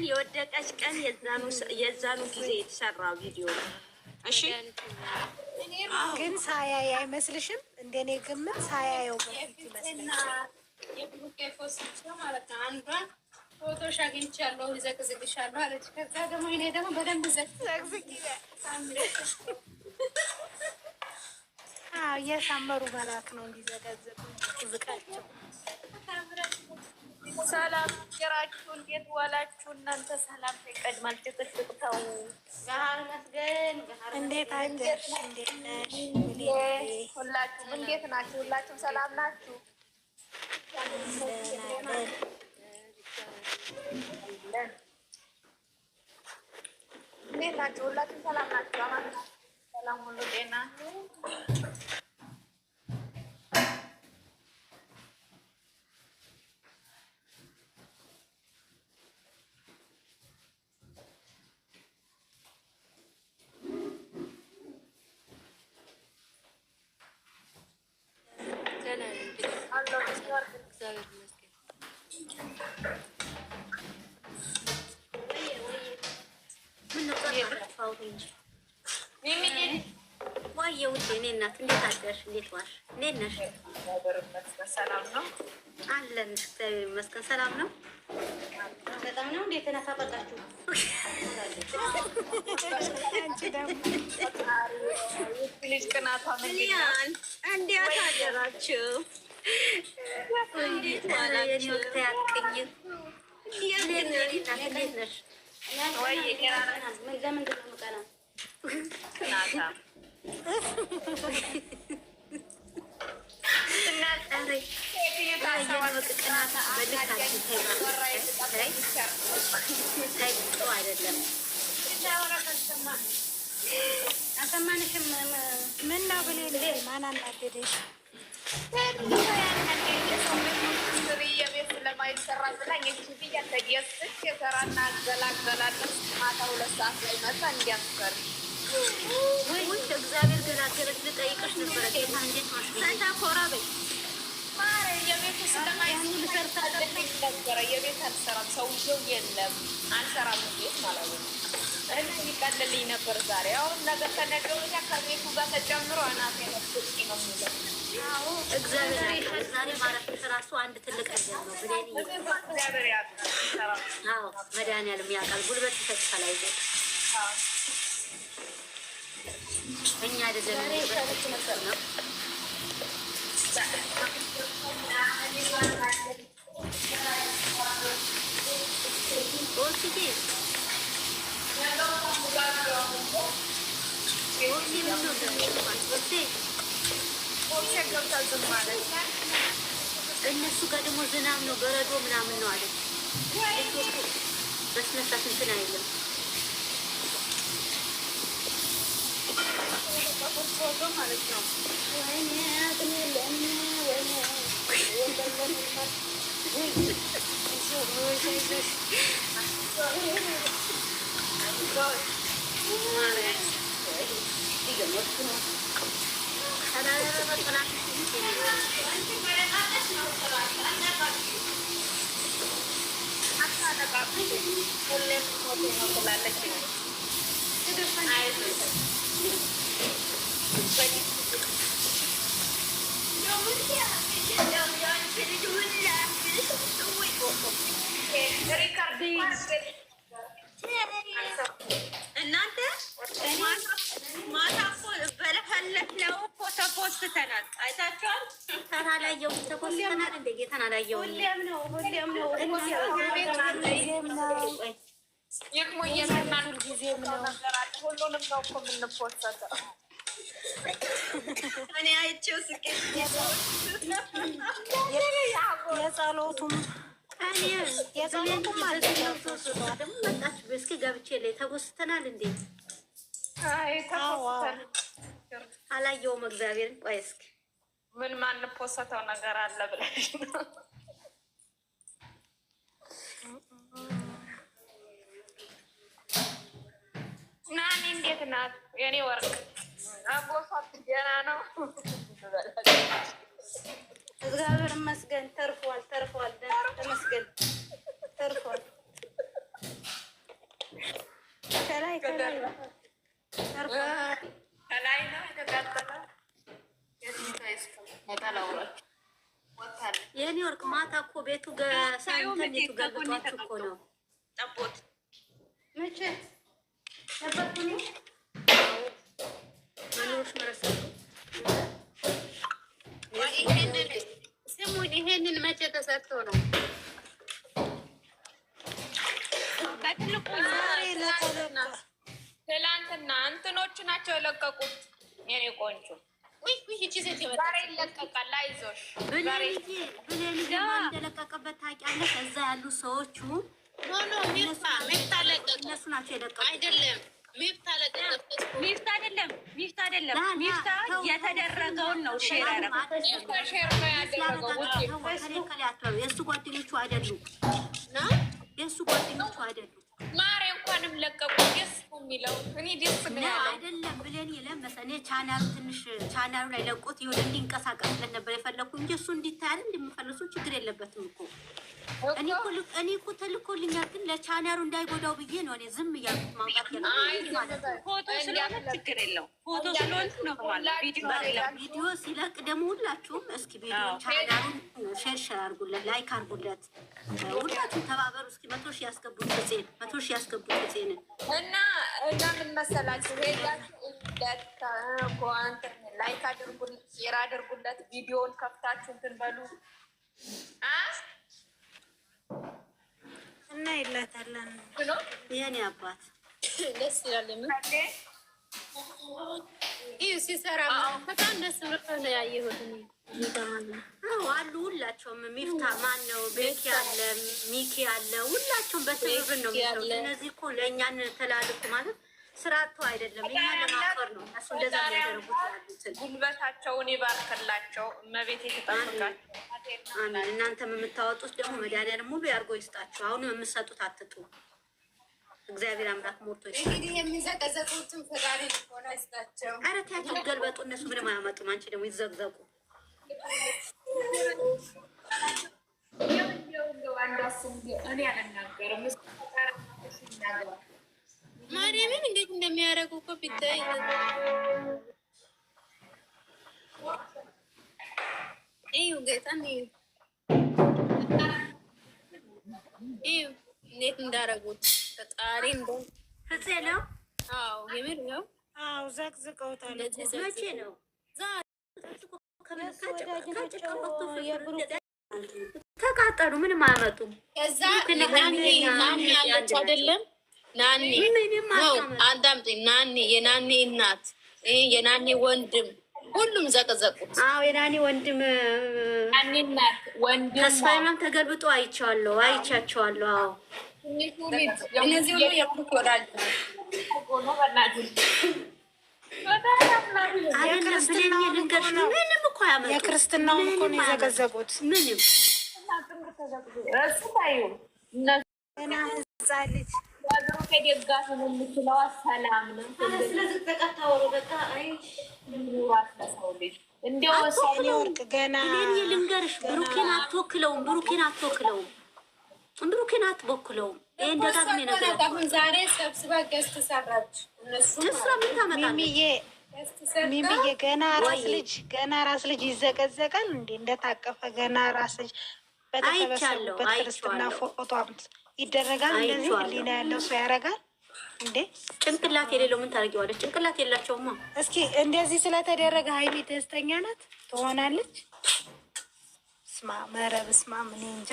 የወደቀች ቀን የዛኑ ጊዜ የተሰራው ቪዲዮ ነው። እሺ ግን ሳያይ አይመስልሽም? እንደኔ ግምት ሳያየው በፊት ይመስለኛል። የብሩኬ ፎቶ ማለት ነው። አንዷን ፎቶሽ አግኝቻለሁ ይዘቅዝቅሻለሁ አለች። ከዛ ደግሞ እኔ ደግሞ በደንብ ዘቅዝቅ እያሳመሩ መላክ ነው እንዲዘቀዝቁ ዝቃቸው። ሰላም ጀራችሁ፣ እንዴት ዋላችሁ? እናንተ ሰላም ይቀድማል። ጭቅጭቅ ተው። ጋር መስገን እንዴት አደርሽ? እንዴት ነሽ? ሁላችሁም እንዴት ናችሁ? ሁላችሁም ሰላም ናችሁ? እንዴት ናችሁ? ሁላችሁም ሰላም ናችሁ? አማን ሰላም ሁሉ ጤና ዋየ ውዴ፣ እኔ እናት እንዴት አደርሽ? እንዴት ዋልሽ? እንዴት ነሽ? ሰላም ነው አለን። እግዚአብሔር ይመስገን ሰላም ነው። በጣም ነው። እንዴት ተናፋቃችሁ? ልጅ ቅናቷ እንዴት አደራችሁ? እንዴት ዋላችሁ? ታያቅኝ እንዴት ነሽ? ወይ ለምንድን ነው የምቀናው? ቅናታ አልሰማንሽም? ምን ነው ብሌን? ማን አናደደሽ? የቤት ስለማይሰራ ብላኝ የሰራና አገላገላለሁ። ማታ 2 ሰዓት ላይ መጣ እንዲያስቀር እግዚአብሔር ገላገለች። ልጠይቅሽ ነበረ ጌታ እንዴት ማስታ ኮራ በይ የቤቱ ስለማይሰርታለኝ ነበረ። የቤት አልሰራም፣ ሰውዬው የለም፣ አልሰራም ቤት ማለት ነው። እና ይቀልልኝ ነበር ዛሬ። አሁን ነገ ከነገ ወዲያ ከቤቱ ጋር ተጨምሮ አናቴ ነው የሚለው። እግዚአብሔር ዛሬ ማረፍሽ እራሱ አንድ ትልቅ ነገር ነው ብሌን። እግዚአብሔር ያውቃል። አዎ መድኃኒዓለም ያውቃል። ጉልበት ይሰጥሻል። አይዞሽ እኛ አይደለም ነው እነሱ ጋር ደግሞ ዝናብ ነው በረዶ ምናምን ነው አለች። በስነ ስርዓት እንትን አይልም። ማለት ነው እናንተ ማታ እኮ በለፈለፍነው እኮ ተፖስተናል። አይታችኋል? ታላላየው ተፖስተናል። እንደ ጌታን አላየው። ሁሌም ነው የሞየናን ጊዜም ነው። ሁሉንም ነው እኮ የምንፖስተው። እኔ አይቼው ስቄ የጸሎቱም ደግሞ መጣችሁ። እስኪ ገብቼ ላይ ተፖስተናል እንዴ? አላየውም እግዚአብሔርን። ቆይ እስኪ ምን ማንፖስተው ነገር አለ ብለሽ ነው? ናኒ እንዴት ናት የኔ ወርቅ? አጎሷት ገና ነው። እግዚአብሔር ይመስገን ተርፏል። ተመስገን ተርፏል። ከላይ ነው የተቃጠለው። የኔ ወርቅ ማታ እኮ ቤቱ ሳይንተኔቱ ገልብጧችሁ እኮ ነው። ጠቦት መቼ ጠበቁኝ መኖሮች መረሰቱ ስሙን ይሄንን መቼ ተሰጥቶ ነው? ትላንትና እንትኖቹ ናቸው የለቀቁት። የኔ ቆንጆ ዛሬ ይለቀቃል። አይዞሽ ብሌን እንደለቀቀበት ታውቂያለሽ? እዛ ያሉ ሰዎቹ እነሱ ናቸው የለቀቁት። አይደለም ሚፍታ አይደለም ሚፍታ የተደረገውን ነው ሼር ያደረገው። የእሱ ጓደኞቹ አይደሉም። ማሬ እንኳንም ለቀቁ። ደስ የሚለው እኔ ደስ አይደለም ብለን የለመሰ እኔ ቻናሉ ትንሽ ቻናሉ ላይ ለቆት ይሁን እንዲንቀሳቀስለት ነበር የፈለኩ እንጂ እሱ እንዲታያል እንደምፈልሱ ችግር የለበትም እኮ። እኔ እኮ ተልኮልኛል፣ ግን ለቻናሉ እንዳይጎዳው ብዬ ነው እኔ ዝም እያልኩት ማውጣት ፎቶ ስለሆነ ችግር የለው። ፎቶ ስለሆነ ነው ቪዲዮ ሲለቅ ደግሞ ሁላችሁም እስኪ ቪዲዮ ቻናሉን ሼር አድርጉለት፣ ላይክ አድርጉለት። ሁላችሁም ተባበሩ። እስኪ 100 ሺህ ያስገቡት ጊዜን 100 ሺህ ያስገቡት ጊዜን እና ምን መሰላችሁ ላይክ አድርጉለት፣ ሼር አድርጉለት። ቪዲዮውን ከፍታችሁ እንትን በሉ እና ይላታለን የኔ አባት ደስ ይላል። ይህ ሲሰራ በጣም ደስ ብሎ ነው ያየሁት። አሉ ሁላቸውም ሚፍታ ማን ነው ቤኪ አለ ሚኪ አለ ሁላቸውም በትብብር ነው የሚሰሩት። እነዚህ እኮ ለእኛን ተላልኩ ማለት ስራቸው አይደለም፣ እኛ ለማፈር ነው። እነሱ እንደዛ የሚያደርጉት ያሉትን ጉልበታቸውን ይባርክላቸው። እመቤት የተጠበቃቸው አሜን። እናንተም የምታወጡት ደግሞ መድኃኒዓለም ሙሉ ያርጎ ይስጣችሁ። አሁንም የምትሰጡት አትጡ። እግዚአብሔር አምላክ ሞርቶ ይስጣችሁ። እንግዲህ የሚዘቀዘቁትን ፈጣሪ ሆነ ይስጣቸው። ኧረ ተያቸው ገልበጡ። እነሱ ምንም አያመጡም። አንቺ ደግሞ ይዘግዘቁ። እኔ አልናገርም። ማርያምን እንዴት እንደሚያደርጉ እኮ ቢታይ እዩ ጌታን እዩ እንዴት እንዳደረጉት ፈጣሪ እንደው ፍፄ ነው። አዎ የምር ነው። አዎ ዘቅዝቀውታል። መቼ ነው ተቃጠሉ። ምንም አያመጡም። ከዛ ናኒ ያለች አይደለም ናኒ ነው አዳምጪ። ናኒ የናኒ እናት የናኒ ወንድም ሁሉም ዘቀዘቁት። አዎ የናኒ ወንድም ናኒ እናት ወንድም ተስፋዬም ተገልብጦ አይቻቸዋለሁ። አዎ እነዚህ ሁሉ የኩክ ወዳጅ ምንም እኮ አያመጡም። የክርስትናውን እኮ ነው የዘቀዘቁት። ምንም እሱ ታዩ እነሱ ህፃን ልጅ ደጋፊ ነው የምችለው። ሰላም ነው። ስለዚህ ተቀጣወሩ በቃ እንደው ሰኔ ወርቅ ገና እኔ ልንገርሽ፣ ብሩኬን አትወክለውም። ብሩኬን አትወክለውም። ይሄን ደጋግሜ ነገር አሁን ዛሬ ሰብስባ ገዝት ሰራች። እነሱ ምን ታመጣለች? ሚሚዬ ገና ራስ ልጅ ይዘቀዘቃል እንዴ? እንደታቀፈ ገና ራስ ልጅ በተሰበሰቡበት ክርስትና ፎቶ ይደረጋል። እንደዚህ ህሊና ያለው ሰው ያደርጋል እንዴ? ጭንቅላት የሌለው ምን ታደርጊዋለች? ጭንቅላት የላቸውማ። እስኪ እንደዚህ ስለተደረገ ሀይሚ ደስተኛ ናት ትሆናለች? ስማ መረብ ስማ ምን እንጃ።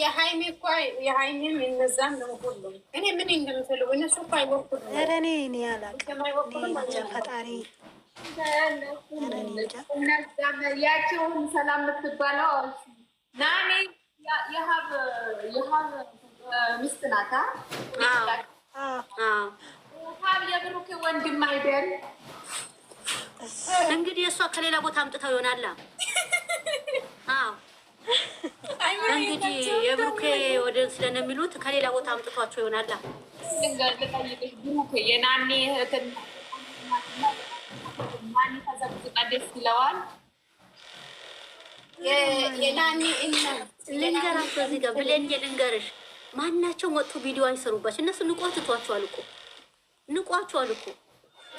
የሀይሚ እኮ የሀይሚም እነዛም ነው ሁሉም። እኔ ምን እንደምፈልጉ እነሱ እኮ አይወኩሉም። ኧረ እኔ አላውቅም። እንጃ ፈጣሪ ያቺውን ሰላም የምትባለው ናኔ የሀብ ሚስት ናታ። ሀብ የብሩክ ወንድም አይደል? እንግዲህ እሷ ከሌላ ቦታ አምጥተው ይሆናላ። እንግዲህ የብሩኬ ወደ ስለሚሉት ከሌላ ቦታ አምጥቷቸው ይሆናላ። ብሩክ የናኔ እህትን ናኒ ተዘቅዝቃ ደስ ይለዋል። የናኒ ልንገራቸው እዚህ ጋር ብለን ልንገርሽ፣ ማናቸው ወጥቶ ቪዲዮ አይሰሩባቸው። እነሱ ንቆ ትቷቸዋል እኮ ንቋቸዋል እኮ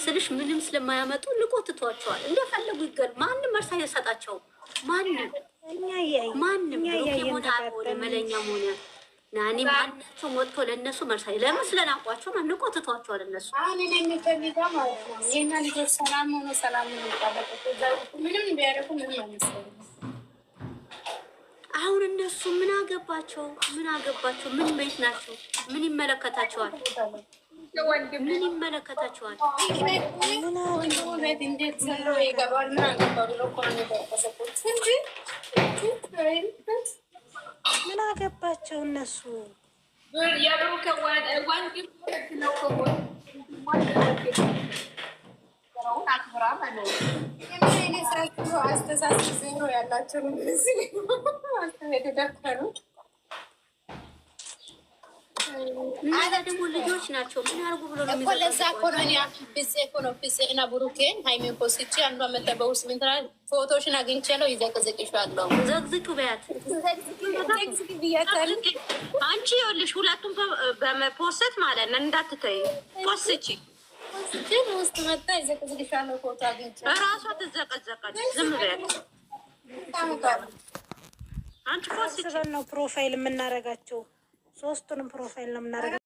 ስልሽ ምንም ስለማያመጡ ንቆ ትቷቸዋል። እንደፈለጉ ይገል ማንም መልስ አይሰጣቸውም። ማንም ሆነ አልሆነ መለኛም ሆነ ናኒ ማናቸውም ወጥቶ ለእነሱ መልስ ለምን ስለናቋቸው ንቆ ትቷቸዋል። እነሱ አሁን እኔ የሚፈልገው ማለት ነው የእኛ ልጆች ሰላም ሆኖ ሰላም ነው ምንም ቢያደርጉ ምንም አይመስለኝም። አሁን እነሱ ምን አገባቸው? ምን ቤት ናቸው? ምን ይመለከታቸዋል? ምን ይመለከታቸዋል? ቤት እንዴት ዘሎ ይገባል? ምን አገባ ብሎ እኮ ነው የሚደረሰበት እንጂ ምን አገባቸው እነሱ? የብሩክ ወንድም ነው አክብራ ማለት ነው። አስተሳሰብ ዜሮ ያላቸው የተደፈሩ እና ደግሞ ልጆች ናቸው። ምን ያርጉ ብሎ ነው እኮ ለዛ እኮ ነው ፍፄ እኮ ነው ፍፄና ብሩኬን ሃይሜን ፖስቼ አንዷ መጣ በውስጥ ምን ትላለች? ፎቶሽን አግኝቻለሁ ይዘቅዝቅሻለሁ። ዘቅዝቅ በያት ዘቅዝቅ ብያታለሁ። አንቺ ይኸውልሽ ሁለቱም በመፖስት ማለት ነው እንዳትተይ ፖስቺ ግን ውስጥ መጣ ይዘቅዝቅሻለሁ ፎቶ አግኝቻለሁ። እራሷ ትዘቀዘቃለች። ዝም በያት አንቺ ፖስቺ ነው ፕሮፋይል የምናረጋቸው 3ቱንም ፕሮፋይል ነው የምናረጋቸው።